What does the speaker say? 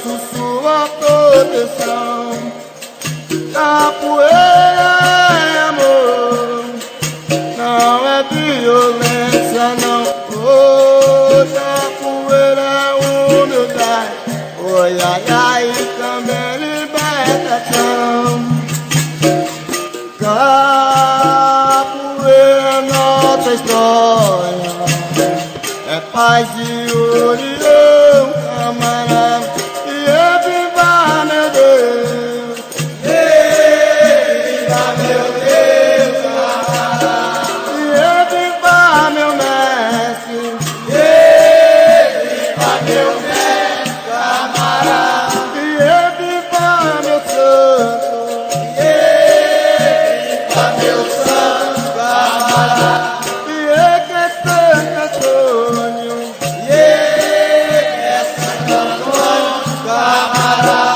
peço sua proteção. Capoeira é amor, não é violência não. Oh, capoeira é humildade, oi, ai, ai, também libertação. Capoeira é nossa história, é paz e união, camarada, e viva meu Deus, viva meu Deus, camarada, e viva meu mestre, viva meu mestre, camarada, e viva meu santo, viva meu santo, camarada, e que Santo Antônio, camarada.